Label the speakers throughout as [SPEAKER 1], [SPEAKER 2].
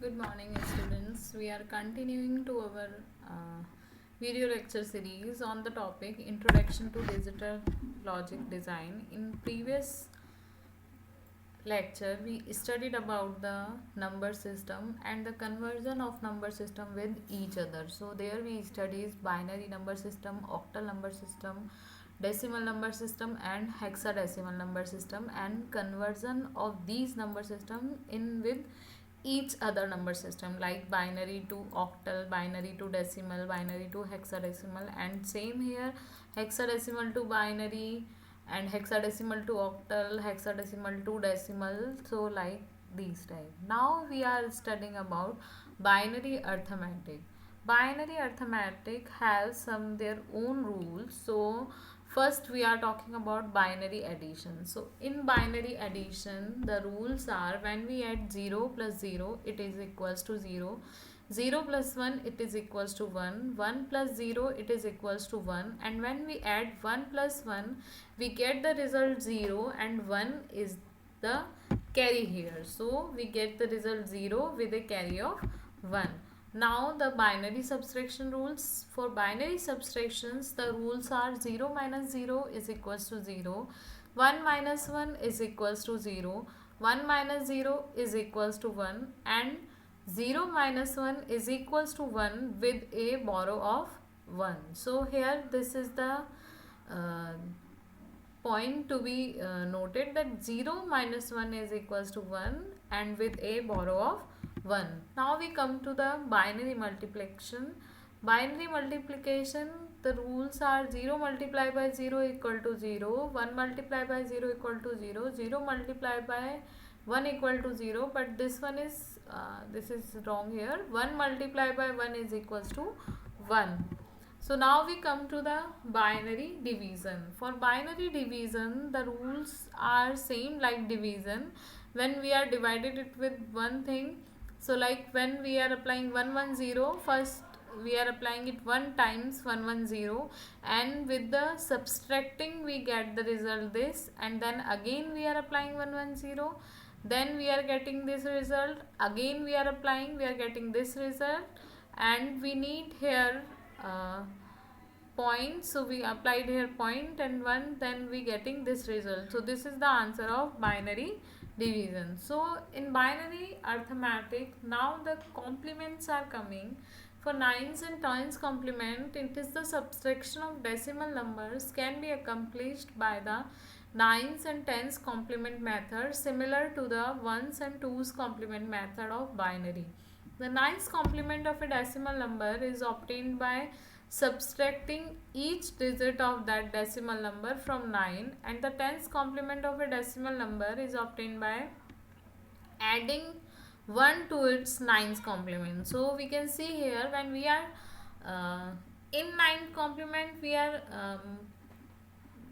[SPEAKER 1] Good morning, students. We are continuing to our video lecture series on the topic Introduction to Digital Logic Design. In previous lecture, we studied about the number system and the conversion of number system with each other. So there we studied binary number system, octal number system, decimal number system and hexadecimal number system, and conversion of these number system in with each other number system like binary to octal, binary to decimal, binary to hexadecimal, and same here hexadecimal to binary and hexadecimal to octal, hexadecimal to decimal. So like these type. Now we are studying about binary arithmetic. Binary arithmetic has some their own rules. So first we are talking about binary addition. So in binary addition the rules are when we add 0 plus 0 it is equals to 0, 0 plus 1 it is equals to 1, 1 plus 0 it is equals to 1, and when we add 1 plus 1 we get the result 0 and 1 is the carry here. So we get the result 0 with a carry of 1. Now the binary subtraction rules. For binary subtractions the rules are 0 minus 0 is equals to 0, 1 minus 1 is equals to 0, 1 minus 0 is equals to 1, and 0 minus 1 is equals to 1 with a borrow of 1. So here this is the uh, point to be noted that 0 minus 1 is equals to 1 and with a borrow of 1. Now we come to the binary multiplication. Binary multiplication, the rules are 0 multiplied by 0 equal to 0, 1 multiplied by 0 equal to 0, 0 multiplied by 1 equal to 0, but this one is this is wrong here. 1 multiplied by 1 is equals to 1. So now we come to the binary division. For binary division, the rules are same like division. When we are divided it with one thing, so like when we are applying 110, first we are applying it 1 times 110, and with the subtracting we get the result this, and then again we are applying 110, then we are getting this result, again we are applying, we are getting this result, and we need here point, so we applied here point and 1, then we getting this result. So this is the answer of binary division. So in binary arithmetic now the complements are coming. For nines and tens complement, it is the subtraction of decimal numbers can be accomplished by the nines and tens complement method, similar to the ones and twos complement method of binary. The nines complement of a decimal number is obtained by subtracting each digit of that decimal number from 9, and the tens complement of a decimal number is obtained by adding 1 to its nines complement. So we can see here when we are in ninth complement we are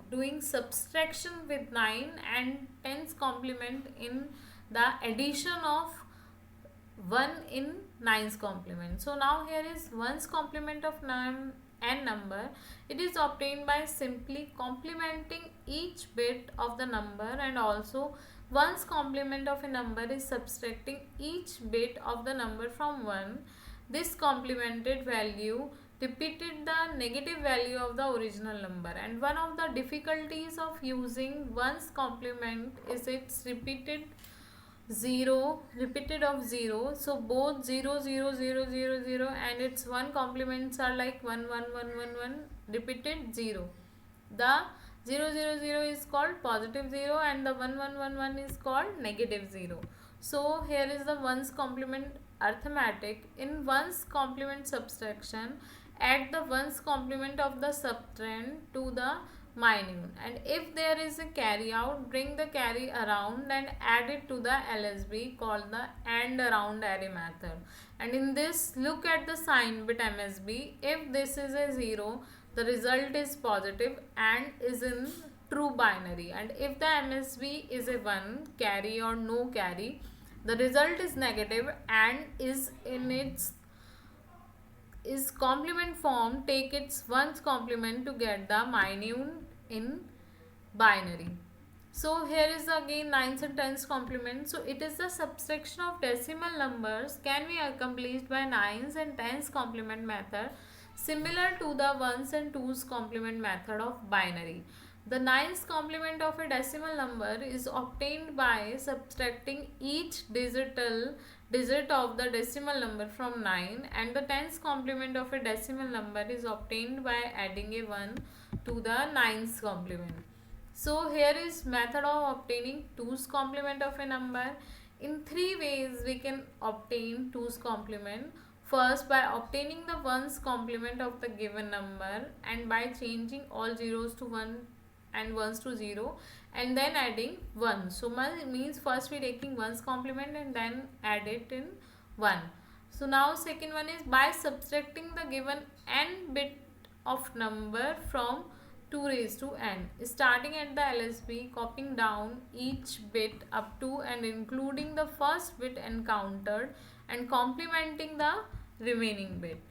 [SPEAKER 1] doing subtraction with 9, and tens complement in the addition of 1 in nines complement. So now here is ones complement of n number. It is obtained by simply complementing each bit of the number, and also ones complement of a number is subtracting each bit of the number from 1. This complemented value repeated the negative value of the original number, and one of the difficulties of using ones complement is its repeated of 0. So both 0 0 0 0 0 and its one complements are like 1 1 1 1 1 repeated 0. The 0 0 0 is called positive 0 and the 1 1 1 1 is called negative 0. So here is the ones complement arithmetic. In ones complement subtraction, add the ones complement of the subtrahend to the minute, and if there is a carry out, bring the carry around and add it to the LSB called the AND around array method. And in this, look at the sign bit MSB. If this is a 0, the result is positive and is in true binary, and if the MSB is a 1, carry or no carry, the result is negative and is in its is complement form. Take its ones complement to get the minute in binary. So here is again nines and tens complement. So it is the subtraction of decimal numbers can be accomplished by nines and tens complement method, similar to the ones and twos complement method of binary. The nines complement of a decimal number is obtained by subtracting each digit of the decimal number from 9, and the tens complement of a decimal number is obtained by adding a 1 to the nines complement. So here is method of obtaining 2's complement of a number. In three ways we can obtain 2's complement. First, by obtaining the 1's complement of the given number and by changing all zeros to 1 and 1's to 0 and then adding 1. So means first we taking 1's complement and then add it in 1. So now second one is by subtracting the given n bit of number from 2 raised to n, starting at the LSB, copying down each bit up to and including the first bit encountered and complementing the remaining bit.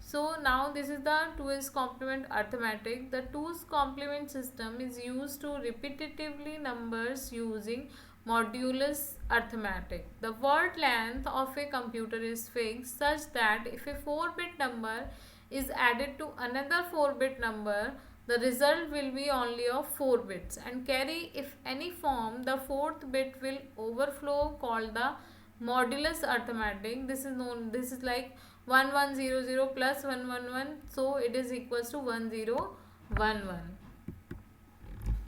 [SPEAKER 1] So now this is the 2's complement arithmetic. The 2's complement system is used to repetitively numbers using modulus arithmetic. The word length of a computer is fixed such that if a 4-bit number is added to another 4-bit number, the result will be only of 4 bits and carry, if any form, the 4th bit will overflow, called the modulus arithmetic. This is like 1100 plus 111, so it is equals to 1011.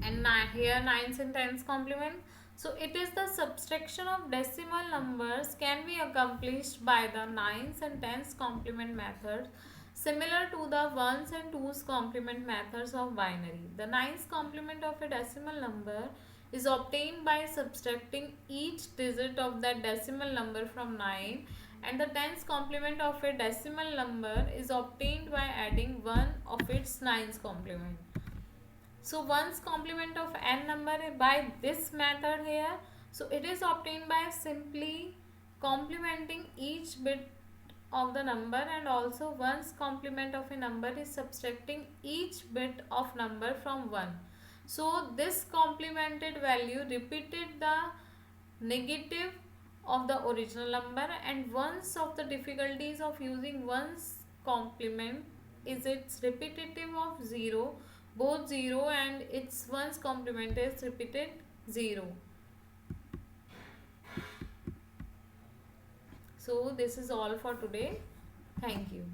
[SPEAKER 1] And here nines and tens complement. So it is the subtraction of decimal numbers can be accomplished by the nines and tens complement methods, similar to the ones and twos complement methods of binary. The nines complement of a decimal number is obtained by subtracting each digit of that decimal number from 9, and the tens complement of a decimal number is obtained by adding 1 of its nines complement. So one's complement of n number by this method here. So it is obtained by simply complementing each bit of the number, and also one's complement of a number is subtracting each bit of number from 1. So this complemented value repeated the negative of the original number, and one's of the difficulties of using one's complement is its repetitive of 0, both 0 and its one's complement is repeated 0. So this is all for today. Thank you.